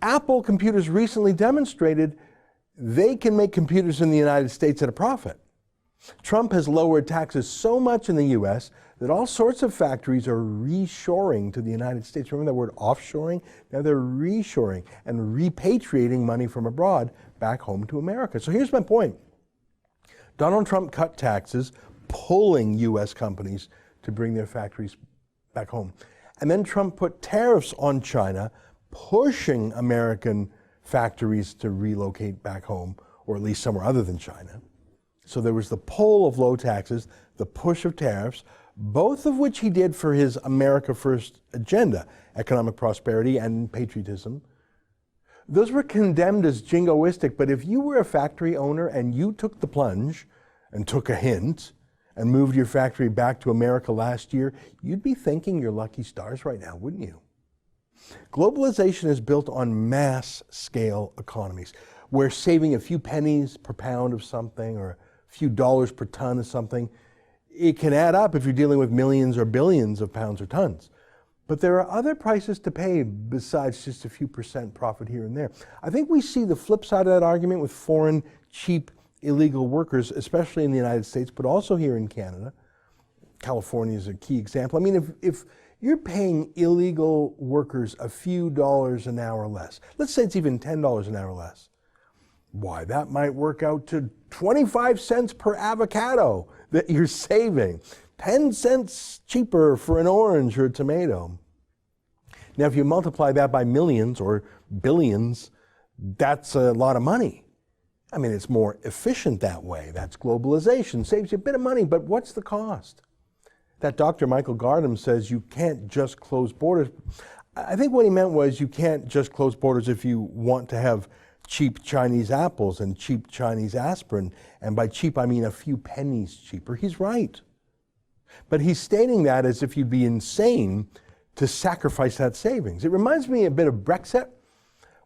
Apple Computers recently demonstrated they can make computers in the United States at a profit. Trump has lowered taxes so much in the U.S. that all sorts of factories are reshoring to the United States. Remember that word offshoring? Now they're reshoring and repatriating money from abroad back home to America. So here's my point. Donald Trump cut taxes, pulling U.S. companies to bring their factories back home. And then Trump put tariffs on China, pushing American factories to relocate back home, or at least somewhere other than China. So there was the pull of low taxes, the push of tariffs, both of which he did for his America First agenda, economic prosperity and patriotism. Those were condemned as jingoistic, but if you were a factory owner and you took the plunge and took a hint and moved your factory back to America last year, you'd be thanking your lucky stars right now, wouldn't you? Globalization is built on mass-scale economies, where saving a few pennies per pound of something or a few dollars per ton of something, it can add up if you're dealing with millions or billions of pounds or tons. But there are other prices to pay besides just a few percent profit here and there. I think we see the flip side of that argument with foreign, cheap, illegal workers, especially in the United States, but also here in Canada. California is a key example. I mean, if you're paying illegal workers a few dollars an hour less, let's say it's even $10 an hour less, why, that might work out to 25 cents per avocado that you're saving. 10 cents cheaper for an orange or a tomato. Now, if you multiply that by millions or billions, that's a lot of money. I mean, it's more efficient that way. That's globalization. Saves you a bit of money, but what's the cost? That Dr. Michael Gardam says you can't just close borders. I think what he meant was you can't just close borders if you want to have cheap Chinese apples and cheap Chinese aspirin. And by cheap, I mean a few pennies cheaper. He's right. But he's stating that as if you'd be insane to sacrifice that savings. It reminds me a bit of Brexit,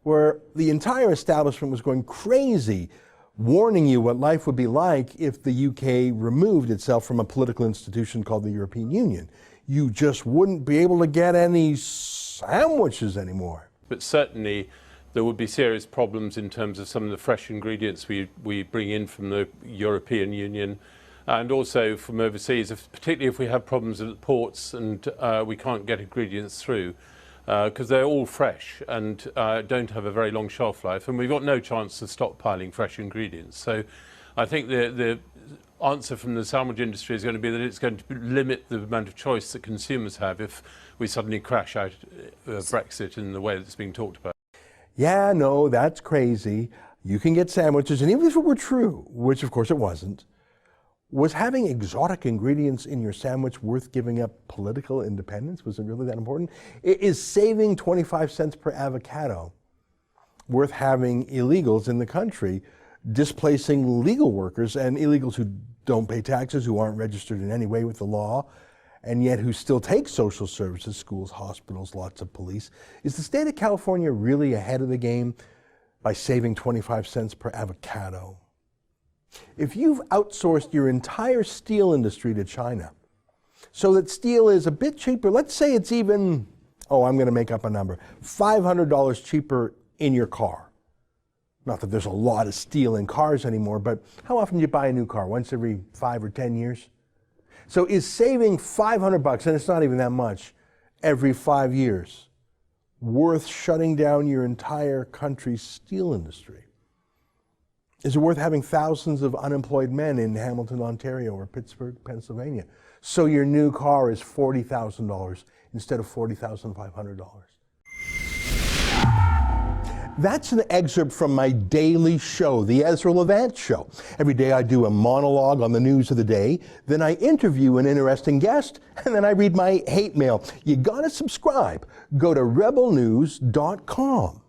where the entire establishment was going crazy, warning you what life would be like if the UK removed itself from a political institution called the European Union. You just wouldn't be able to get any sandwiches anymore. But certainly there would be serious problems in terms of some of the fresh ingredients we bring in from the European Union and also from overseas, particularly if we have problems at the ports and we can't get ingredients through. Because they're all fresh and don't have a very long shelf life, and we've got no chance of stockpiling fresh ingredients. So I think the answer from the sandwich industry is going to be that it's going to limit the amount of choice that consumers have if we suddenly crash out Brexit in the way that's being talked about. Yeah, no, that's crazy. You can get sandwiches, and even if it were true, which of course it wasn't, was having exotic ingredients in your sandwich worth giving up political independence? Was it really that important? Is saving 25 cents per avocado worth having illegals in the country displacing legal workers and illegals who don't pay taxes, who aren't registered in any way with the law, and yet who still take social services, schools, hospitals, lots of police? Is the state of California really ahead of the game by saving 25 cents per avocado? If you've outsourced your entire steel industry to China so that steel is a bit cheaper, let's say it's even, I'm going to make up a number, $500 cheaper in your car. Not that there's a lot of steel in cars anymore, but how often do you buy a new car? Once every 5 or 10 years? So is saving $500, and it's not even that much, every 5 years, worth shutting down your entire country's steel industry? Is it worth having thousands of unemployed men in Hamilton, Ontario, or Pittsburgh, Pennsylvania? So your new car is $40,000 instead of $40,500. That's an excerpt from my daily show, The Ezra Levant Show. Every day I do a monologue on the news of the day, then I interview an interesting guest, and then I read my hate mail. You gotta subscribe. Go to rebelnews.com.